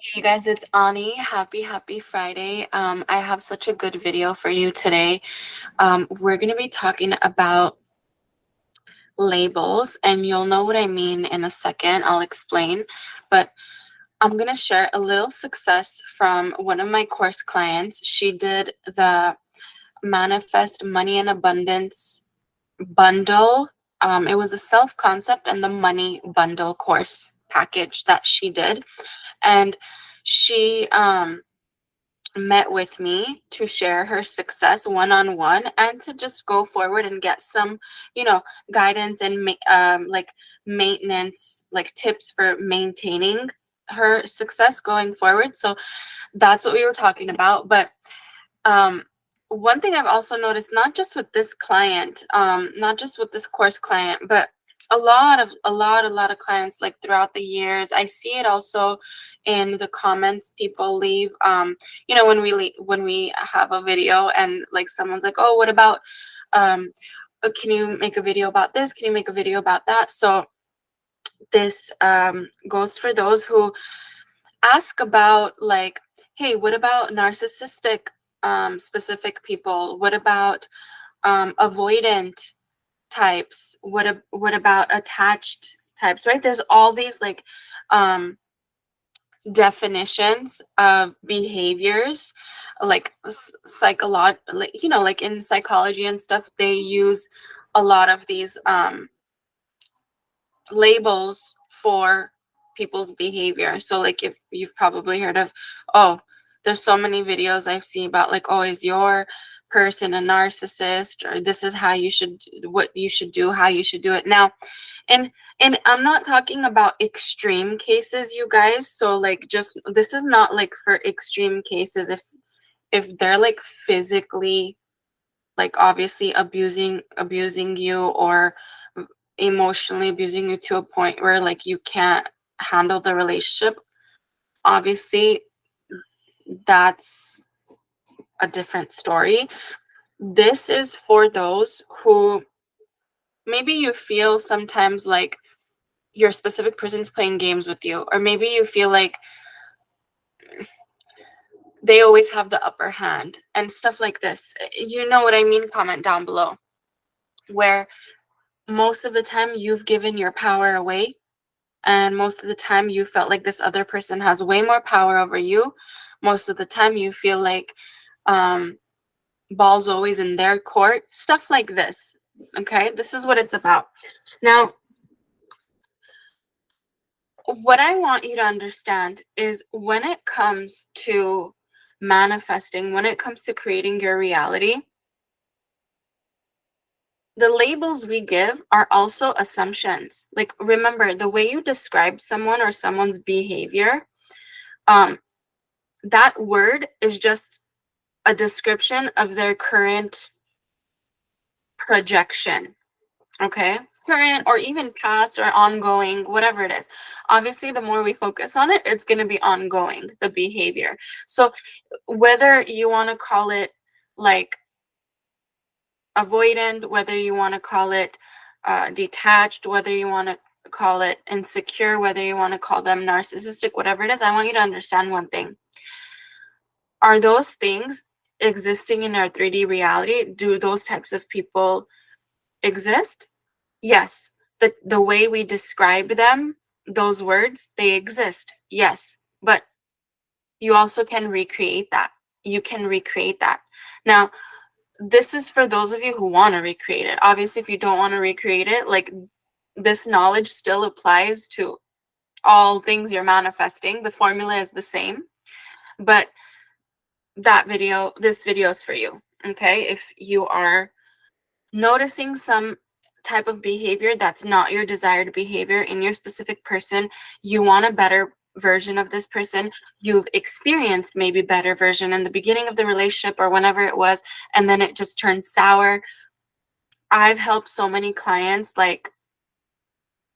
Hey you guys, it's Ani. Happy Friday. I have such a good video for you today. We're going to be talking about labels, and you'll know what I mean in a second. I'll explain. But I'm going to share a little success from one of my course clients. She did the Manifest Money and Abundance bundle. It was the self concept and the money bundle course package that she did. And she met with me to share her success one-on-one and to just go forward and get some guidance and like maintenance, like tips for maintaining her success going forward. So that's what we were talking about. But um one thing I've also noticed, not just with this client, not just with this course client, but a lot of clients, like throughout the years, I see it also in the comments people leave. When we have a video and like someone's like, oh, what about can you make a video about this? Can you make a video about that? So this goes for those who ask about, like, hey, what about narcissistic specific people? What about avoidant types? What about attached types? Right? There's all these like definitions of behaviors, like like like in psychology and stuff, they use a lot of these labels for people's behavior. So like if you've probably heard of, oh, there's so many videos I've seen about like, oh, is your person a narcissist, or this is how you should, what you should do, how you should do it. Now, and I'm not talking about extreme cases, you guys. So like, just, this is not like for extreme cases. If they're like physically, like obviously abusing you, or emotionally abusing you to a point where like you can't handle the relationship, obviously that's a different story. This is for those who maybe you feel sometimes like your specific person's playing games with you, or maybe you feel like they always have the upper hand and stuff like this. You know what I mean? Comment down below. Where most of the time you've given your power away, and most of the time you felt like this other person has way more power over you. Most of the time you feel like ball's always in their court, stuff like this. Okay, this is what it's about. Now, what I want you to understand is, when it comes to manifesting, when it comes to creating your reality, the labels we give are also assumptions. Like, remember, the way you describe someone or someone's behavior, that word is just a description of their current projection. Okay, current or even past or ongoing, whatever it is. Obviously, the more we focus on it, it's going to be ongoing, the behavior. So whether you want to call it like avoidant, whether you want to call it detached, whether you want to call it insecure, whether you want to call them narcissistic, whatever it is, I want you to understand one thing. Are those things existing in our 3D reality? Do those types of people exist? Yes. The way we describe them, those words, they exist. Yes. But you also can recreate that. You can recreate that. Now, this is for those of you who want to recreate it. Obviously, if you don't want to recreate it, like, this knowledge still applies to all things you're manifesting. The formula is the same. But this video is for you. Okay? If you are noticing some type of behavior that's not your desired behavior in your specific person, you want a better version of this person, you've experienced maybe better version in the beginning of the relationship or whenever it was, and then it just turned sour. I've helped so many clients like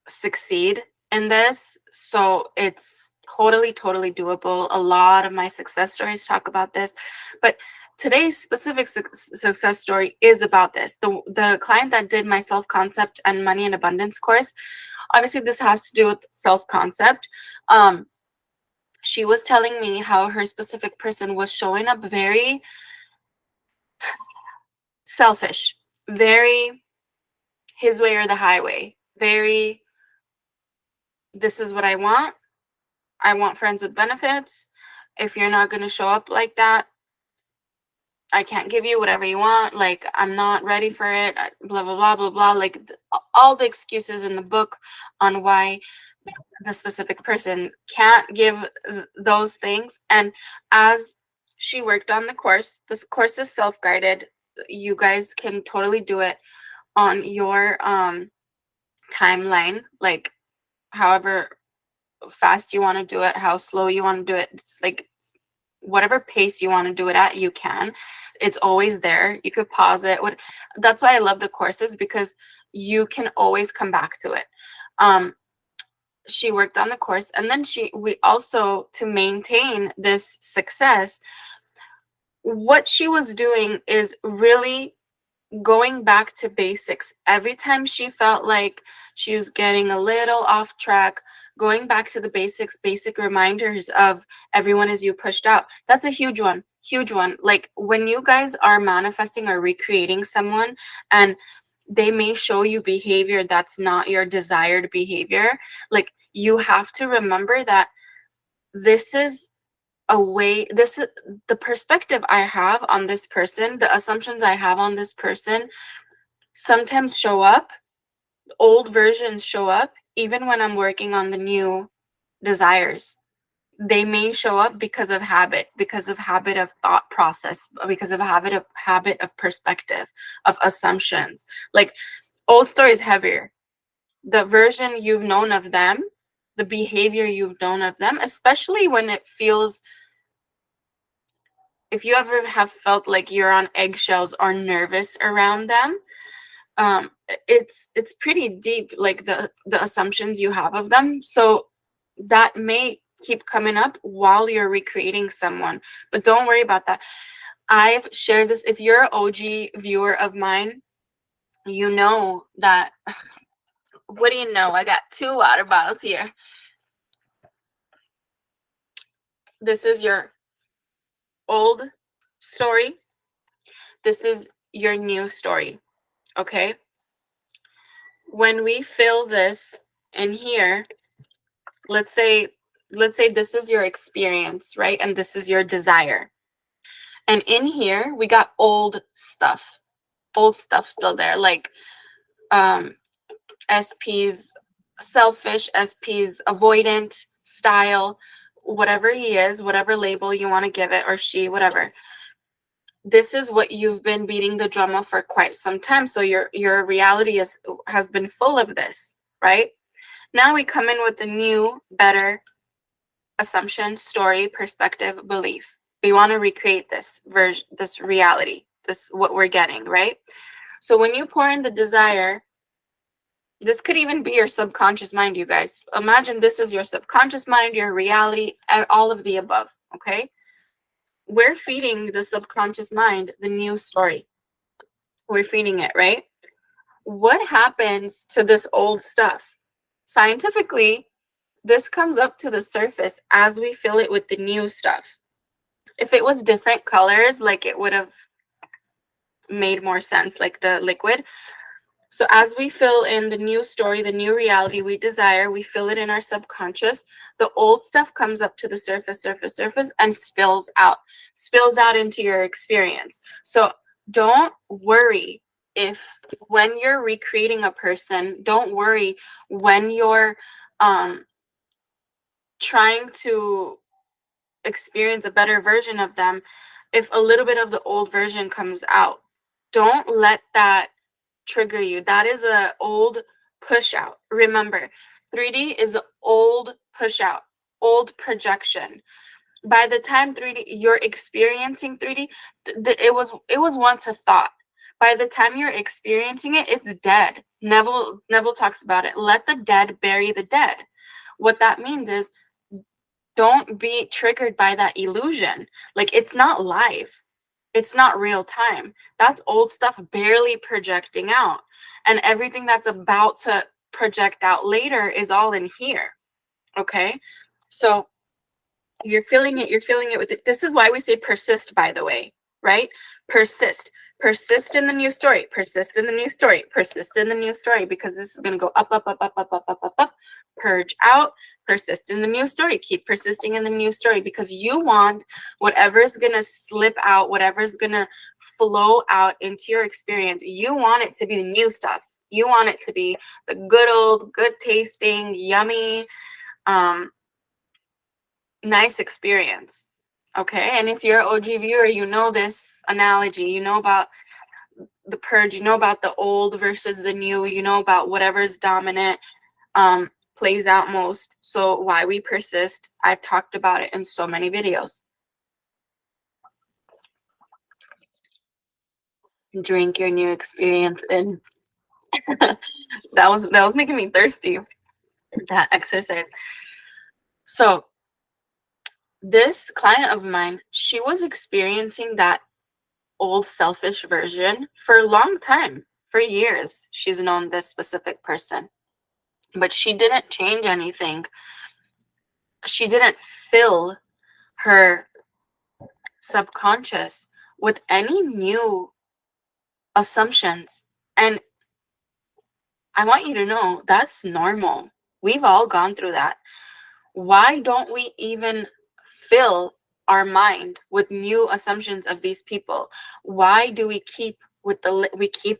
succeed in this, so it's totally doable. A lot of my success stories talk about this, but today's specific success story is about this. The client that did my self-concept and money and abundance course, obviously this has to do with self-concept. she was telling me how her specific person was showing up very selfish, very his way or the highway, very, this is what I want friends with benefits. If you're not going to show up like that, I can't give you whatever you want. Like, I'm not ready for it. Blah, blah, blah, blah, blah. Like, all the excuses in the book on why the specific person can't give those things. And as she worked on the course, this course is self-guided. You guys can totally do it on your timeline, like however fast you want to do it, how slow you want to do it. It's like whatever pace you want to do it at, you can. It's always there. You could pause it. That's why I love the courses, because you can always come back to it. She worked on the course, and then we also, to maintain this success, what she was doing is really going back to basics. Every time she felt like she was getting a little off track, going back to the basics, basic reminders of everyone is you pushed out. That's a huge one. Like, when you guys are manifesting or recreating someone and they may show you behavior that's not your desired behavior, like, you have to remember that this is the perspective I have on this person, the assumptions I have on this person sometimes show up, old versions show up, even when I'm working on the new desires. They may show up because of habit of thought process, because of habit of perspective, of assumptions. Like, old story is heavier. The version you've known of them, the behavior you've known of them, especially when it feels, if you ever have felt like you're on eggshells or nervous around them, it's pretty deep, like the assumptions you have of them. So that may keep coming up while you're recreating someone, but don't worry about that. I've shared this. If you're an OG viewer of mine, you know that. What do you know? I got 2 water bottles here. This is your old story. This is your new story. Okay? When we fill this in here, let's say this is your experience, right? And this is your desire. And in here, we got old stuff still there, like SP's selfish, SP's avoidant style, whatever he is, whatever label you want to give it, or she, whatever. This is what you've been beating the drum of for quite some time. So your reality has been full of this, right? Now we come in with a new, better assumption, story, perspective, belief. We want to recreate this version, this reality, this what we're getting, right? So when you pour in the desire, this could even be your subconscious mind, you guys. Imagine this is your subconscious mind, your reality, all of the above, okay? We're feeding the subconscious mind the new story. We're feeding it, right? What happens to this old stuff? Scientifically, this comes up to the surface as we fill it with the new stuff. If it was different colors, like, it would have made more sense, like the liquid. So as we fill in the new story, the new reality we desire, we fill it in our subconscious, the old stuff comes up to the surface, and spills out into your experience. So don't worry if, when you're recreating a person, don't worry when you're trying to experience a better version of them, if a little bit of the old version comes out. Don't let that trigger you. That is a old push out. Remember, 3D is an old push out, old projection. By the time 3D you're experiencing 3D, it was once a thought. By the time you're experiencing it, it's dead. Neville talks about it. Let the dead bury the dead. What that means is, don't be triggered by that illusion. Like, it's not live. It's not real time. That's old stuff barely projecting out. And everything that's about to project out later is all in here. Okay? So You're feeling it. You're feeling it with it. This is why we say persist, by the way, right? Persist. Persist in the new story. Persist in the new story. Persist in the new story, because this is going to go up, up, up, up, up, up, up, up, up. Purge out. Persist in the new story. Keep persisting in the new story, because you want whatever's going to slip out, whatever's going to flow out into your experience. You want it to be the new stuff. You want it to be the good old, good tasting, yummy, nice experience. Okay, and if you're an OG viewer, you know this analogy. You know about the purge. You know about the old versus the new. You know about whatever's dominant plays out most. So why we persist, I've talked about it in so many videos. Drink your new experience in. that was making me thirsty, that exercise. So this client of mine, she was experiencing that old selfish version for a long time. For years she's known this specific person, but she didn't change anything. She didn't fill her subconscious with any new assumptions. And I want you to know that's normal. We've all gone through that. Why don't we even fill our mind with new assumptions of these people? Why do we keep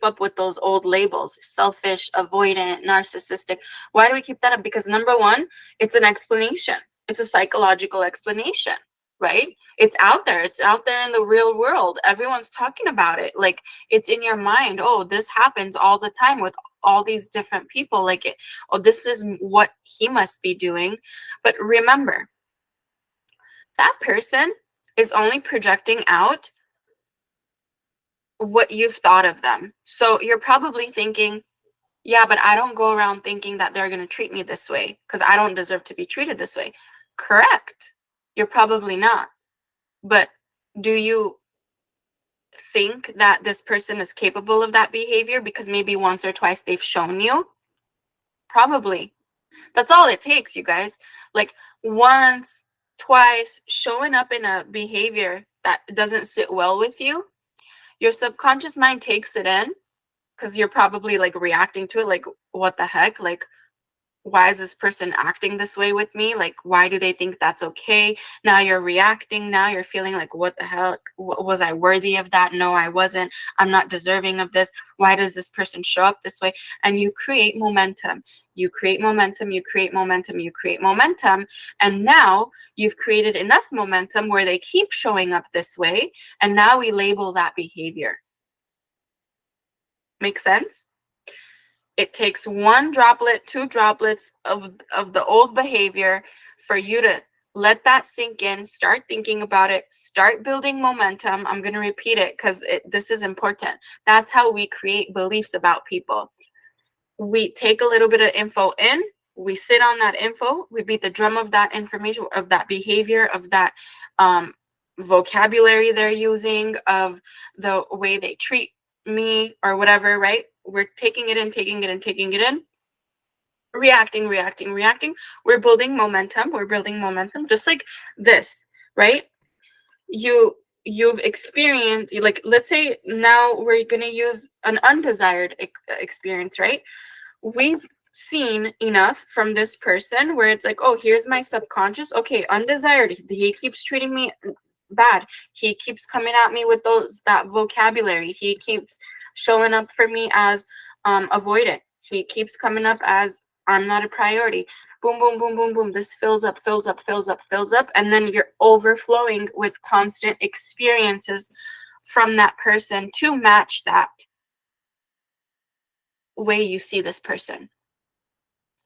up with those old labels? Selfish, avoidant, narcissistic. Why do we keep that up? Because number one, it's an explanation. It's a psychological explanation, right? It's out there. It's out there in the real world. Everyone's talking about it. Like, it's in your mind. Oh, this happens all the time with all these different people. Like, oh, this is what he must be doing. But remember, that person is only projecting out what you've thought of them. So you're probably thinking, yeah, but I don't go around thinking that they're going to treat me this way because I don't deserve to be treated this way. Correct. You're probably not. But do you think that this person is capable of that behavior because maybe once or twice they've shown you? Probably. That's all it takes, you guys. Like, once, twice, showing up in a behavior that doesn't sit well with you, your subconscious mind takes it in, because you're probably like reacting to it, like, what the heck? Like, why is this person acting this way with me? Like, why do they think that's okay? Now you're reacting. Now you're feeling like, what the heck? Was I worthy of that? No, I wasn't. I'm not deserving of this. Why does this person show up this way? And you create momentum. You create momentum. You create momentum. You create momentum. And now you've created enough momentum where they keep showing up this way. And now we label that behavior. Make sense? It takes one droplet, two droplets of the old behavior for you to let that sink in, start thinking about it, start building momentum. I'm going to repeat it because this is important. That's how we create beliefs about people. We take a little bit of info in, we sit on that info, we beat the drum of that information, of that behavior, of that vocabulary they're using, of the way they treat me or whatever, right? We're taking it in, taking it in, taking it in, reacting. We're building momentum, just like this, right? You've experienced, like, let's say now we're going to use an undesired experience, right? We've seen enough from this person where it's like, oh, here's my subconscious. Okay, undesired. He keeps treating me bad. He keeps coming at me with that vocabulary. He keeps showing up for me as avoidant. He keeps coming up as I'm not a priority. Boom, boom, boom, boom, boom. This fills up. And then you're overflowing with constant experiences from that person to match that way you see this person.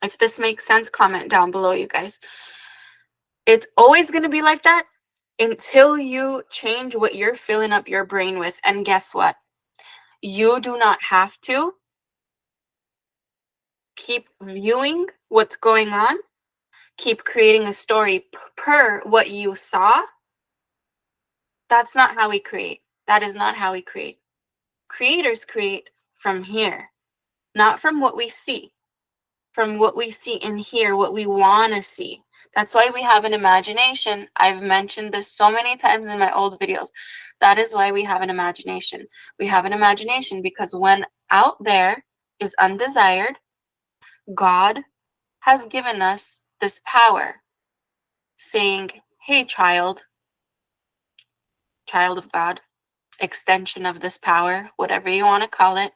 If this makes sense, comment down below, you guys. It's always going to be like that until you change what you're filling up your brain with. And guess what? You do not have to keep viewing what's going on, keep creating a story per what you saw. That's not how we create. That is not how we create. Creators create from here, not from what we see, from what we see and hear, what we want to see. That's why we have an imagination. I've mentioned this so many times in my old videos. That is why we have an imagination. We have an imagination because when out there is undesired, God has given us this power, saying, hey, child of God, extension of this power, whatever you want to call it.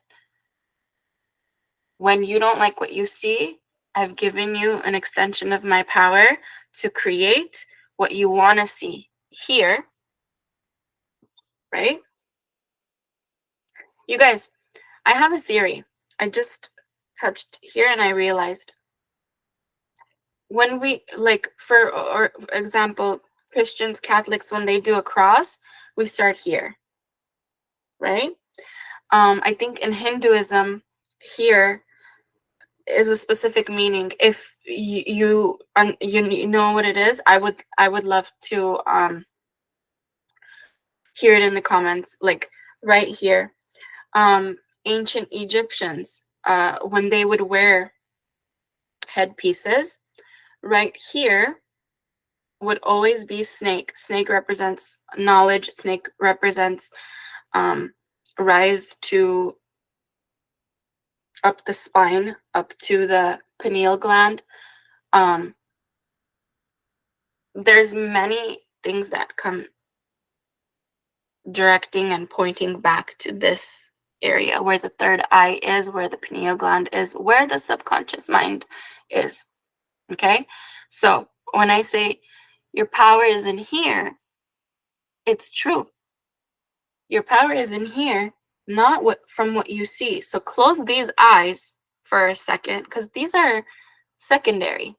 When you don't like what you see, I've given you an extension of my power to create what you want to see here, right? You guys, I have a theory. I just touched here and I realized when we, like, for example, Christians, Catholics, when they do a cross, we start here, right? I think in Hinduism, here is a specific meaning. If you know what it is, I would love to hear it in the comments, like right here. Ancient Egyptians, when they would wear headpieces, right here would always be snake. Snake represents knowledge. Snake represents rise to up the spine, up to the pineal gland. There's many things that come directing and pointing back to this area where the third eye is, where the pineal gland is, where the subconscious mind is. Okay? So when I say your power is in here, it's true. Your power is in here, not from what you see. So close these eyes for a second, because these are secondary.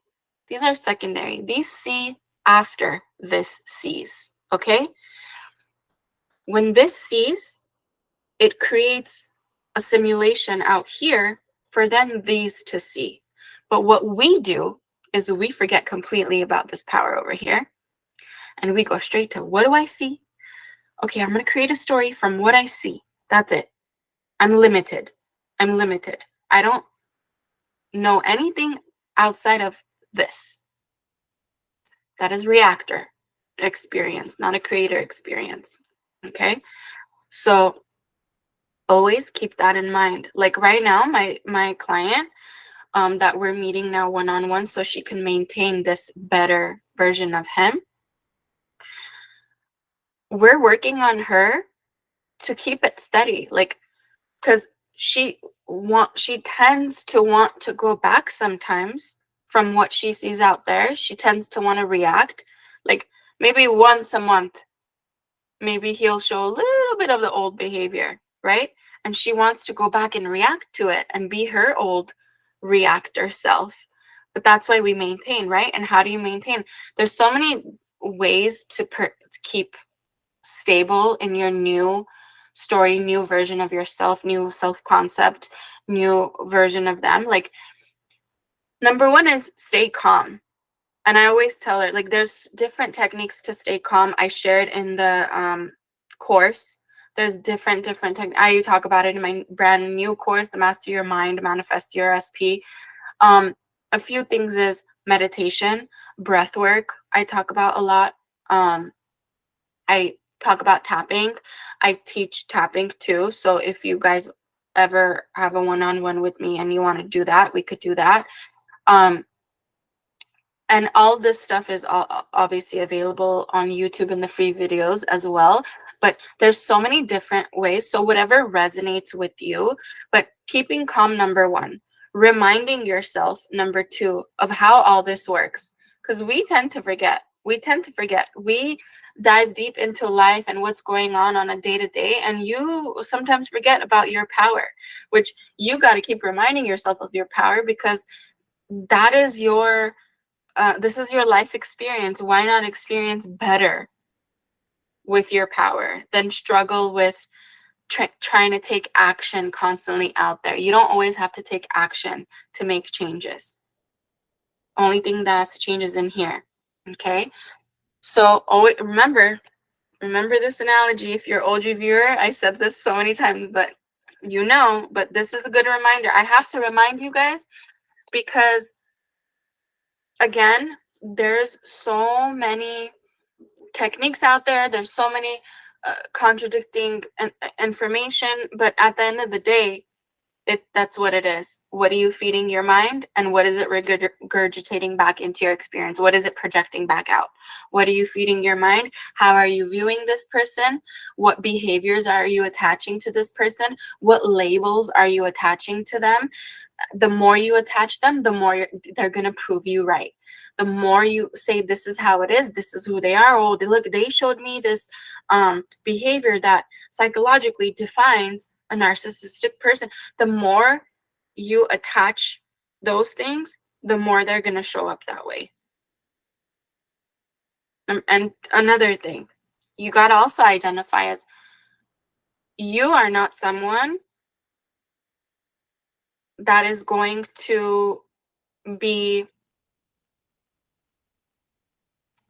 These are secondary. These see after this sees. Okay? When this sees, it creates a simulation out here for then these to see. But what we do is we forget completely about this power over here. And we go straight to, what do I see? Okay, I'm going to create a story from what I see. That's it. I'm limited. I don't know anything outside of this. That is reactor experience, not a creator experience. Okay? So always keep that in mind. Like right now, my client that we're meeting now one-on-one so she can maintain this better version of him. We're working on her to keep it steady, like, because she tends to want to go back sometimes from what she sees out there. She tends to want to react, like maybe once a month. Maybe he'll show a little bit of the old behavior, right? And she wants to go back and react to it and be her old reactor self. But that's why we maintain, right? And how do you maintain? There's so many ways to keep stable in your new story, new version of yourself, new self-concept, new version of them. Like, number one is stay calm. And I always tell her, like, there's different techniques to stay calm. I shared in the course. There's different techniques. I talk about it in my brand new course, the Master Your Mind, Manifest Your SP. A few things is meditation, breath work. I talk about a lot. I talk about tapping. I teach tapping too. So if you guys ever have a one-on-one with me and you want to do that, we could do that. And all this stuff is obviously available on YouTube in the free videos as well. But there's so many different ways. So whatever resonates with you, but keeping calm, number one. Reminding yourself, number two, of how all this works. Because we tend to forget. We dive deep into life and what's going on a day-to-day. And you sometimes forget about your power, which you got to keep reminding yourself of your power, because that is your... this is your life experience. Why not experience better with your power than struggle with trying to take action constantly out there? You don't always have to take action to make changes. Only thing that has to change is in here. Okay? So always remember this analogy. If you're OG viewer, I said this so many times, but but this is a good reminder. I have to remind you guys because, again, there's so many techniques out there. There's so many contradicting information, but at the end of the day, that's what it is. What are you feeding your mind, and what is it regurgitating back into your experience? What is it projecting back out? What are you feeding your mind? How are you viewing this person? What behaviors are you attaching to this person? What labels are you attaching to them? The more you attach them, the more they're going to prove you right. The more you say, this is how it is, this is who they are, oh, they showed me this behavior that psychologically defines a narcissistic person, the more you attach those things, the more they're going to show up that way. And another thing, you got to also identify as, you are not someone that is going to be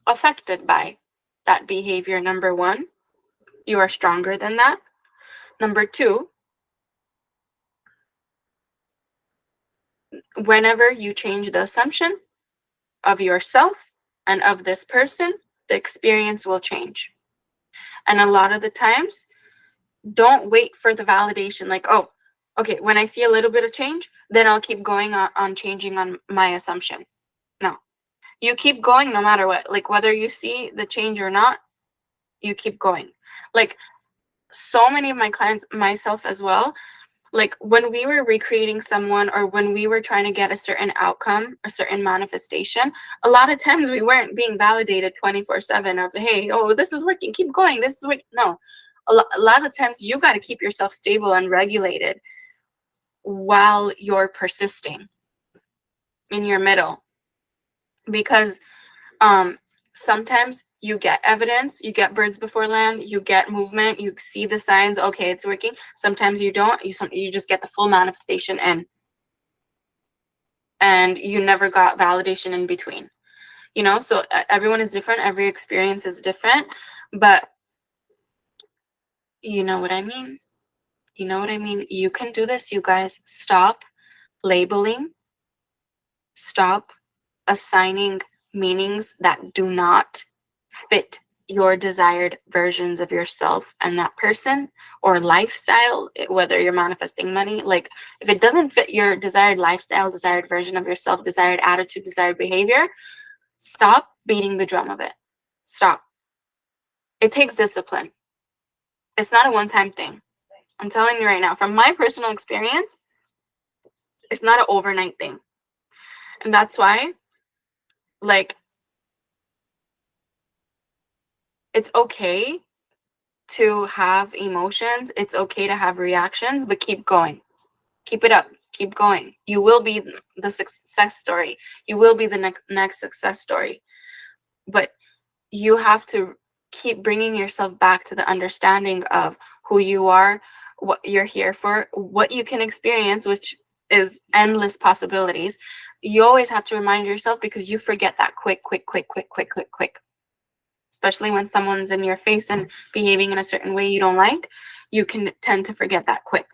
affected by that behavior. Number one, you are stronger than that. Number two, whenever you change the assumption of yourself and of this person, the experience will change. And a lot of the times, don't wait for the validation, like, oh, okay, when I see a little bit of change, then I'll keep going on changing on my assumption. No, you keep going no matter what. Like, whether you see the change or not, you keep going. Like, so many of my clients, myself as well, like when we were recreating someone, or when we were trying to get a certain outcome, a certain manifestation, a lot of times we weren't being validated 24/7 of, hey, oh, this is working, keep going, this is working. No, a lot of times you got to keep yourself stable and regulated while you're persisting in your middle, because sometimes you get evidence, you get birds before land, you get movement, you see the signs, okay, it's working. Sometimes you don't, you just get the full manifestation in, and you never got validation in between, you know. So everyone is different, every experience is different, but you know what I mean. You know what I mean? You can do this, you guys. Stop labeling, stop assigning meanings that do not fit your desired versions of yourself and that person or lifestyle, whether you're manifesting money. Like, if it doesn't fit your desired lifestyle, desired version of yourself, desired attitude, desired behavior, stop beating the drum of it. Stop. It takes discipline. It's not a one-time thing. I'm telling you right now, from my personal experience, it's not an overnight thing. And that's why, like, it's okay to have emotions. It's okay to have reactions, but keep going. Keep it up. Keep going. You will be the success story. You will be the next success story. But you have to keep bringing yourself back to the understanding of who you are, what you're here for, what you can experience, which is endless possibilities. You always have to remind yourself, because you forget that quick. Especially when someone's in your face and behaving in a certain way you don't like, you can tend to forget that quick.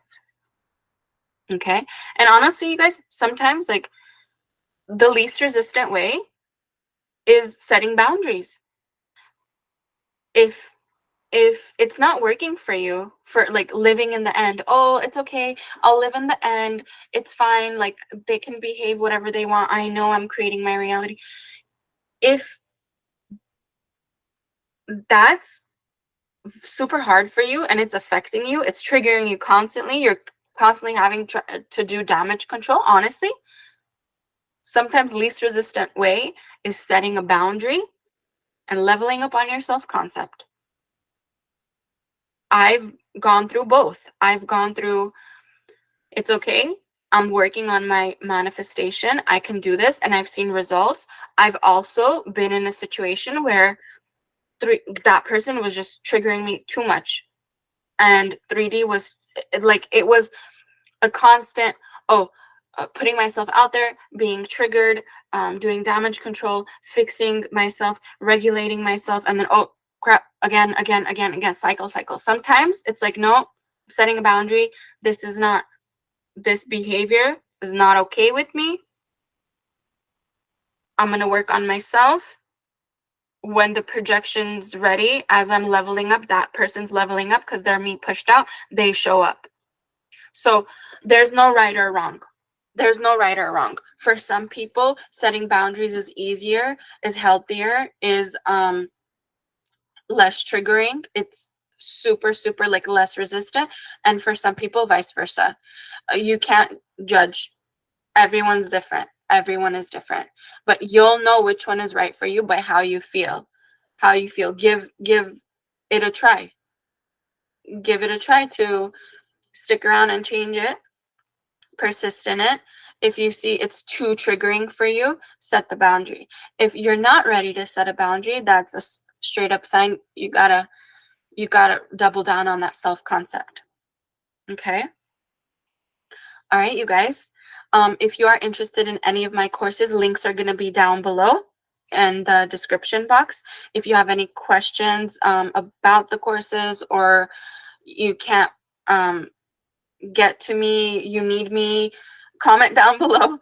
Okay? And honestly, you guys, sometimes, like, the least resistant way is setting boundaries. If it's not working for you, for like living in the end, oh, it's okay, I'll live in the end, it's fine, like they can behave whatever they want, I know I'm creating my reality. If that's super hard for you and it's affecting you, it's triggering you constantly, you're constantly having to do damage control, honestly, sometimes least resistant way is setting a boundary and leveling up on your self-concept. I've gone through both. I've gone through, it's okay, I'm working on my manifestation, I can do this, and I've seen results. I've also been in a situation where that person was just triggering me too much, and 3D was like, it was a constant, putting myself out there, being triggered, doing damage control, fixing myself, regulating myself, and then, oh crap, again, cycle. Sometimes it's like, no, setting a boundary, this behavior is not okay with me. I'm going to work on myself. When the projection's ready, as I'm leveling up, that person's leveling up because they're me pushed out, they show up. So there's no right or wrong. There's no right or wrong. For some people, setting boundaries is easier, is healthier, is less triggering. It's super, super like less resistant. And for some people, vice versa. You can't judge. Everyone's different. Everyone is different. But you'll know which one is right for you by how you feel. How you feel. Give it a try. Give it a try to stick around and change it. Persist in it. If you see it's too triggering for you, set the boundary. If you're not ready to set a boundary, that's a straight up sign you gotta double down on that self-concept. Okay? All right, you guys. If you are interested in any of my courses, links are going to be down below in the description box. If you have any questions about the courses, or you can't get to me, you need me, comment down below.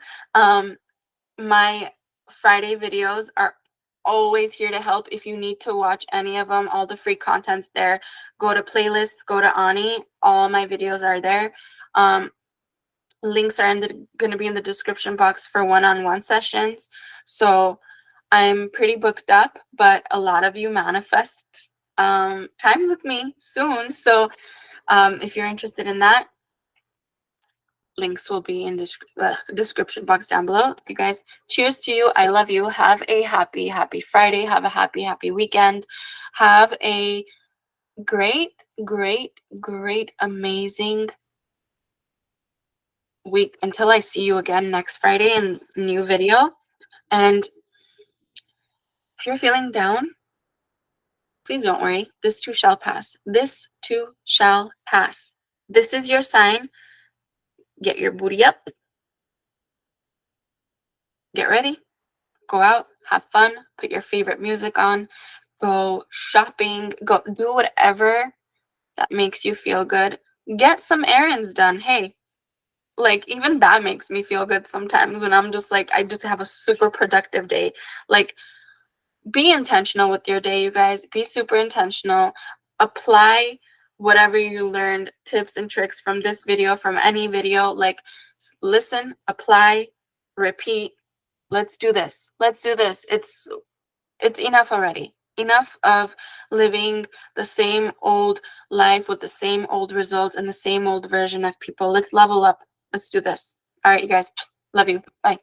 My Friday videos are always here to help. If you need to watch any of them, all the free content's there. Go to playlists, go to Ani. All my videos are there. Links are going to be in the description box for one-on-one sessions. So I'm pretty booked up, but a lot of you manifest times with me soon. So if you're interested in that, links will be in the description box down below. You guys, cheers to you. I love you. Have a happy, happy Friday. Have a happy, happy weekend. Have a great, great, great, amazing week until I see you again next Friday in a new video. And if you're feeling down, please don't worry. This too shall pass. This too shall pass. This is your sign. Get your booty up. Get ready. Go out. Have fun. Put your favorite music on. Go shopping. Go do whatever that makes you feel good. Get some errands done. Hey, like even that makes me feel good sometimes when I'm just like, I just have a super productive day. Like, be intentional with your day, you guys. Be super intentional. Apply whatever you learned, tips and tricks from this video, from any video. Like, listen, apply, repeat. Let's do this. Let's do this. It's enough already. Enough of living the same old life with the same old results and the same old version of people. Let's level up. Let's do this. All right, you guys. Love you. Bye.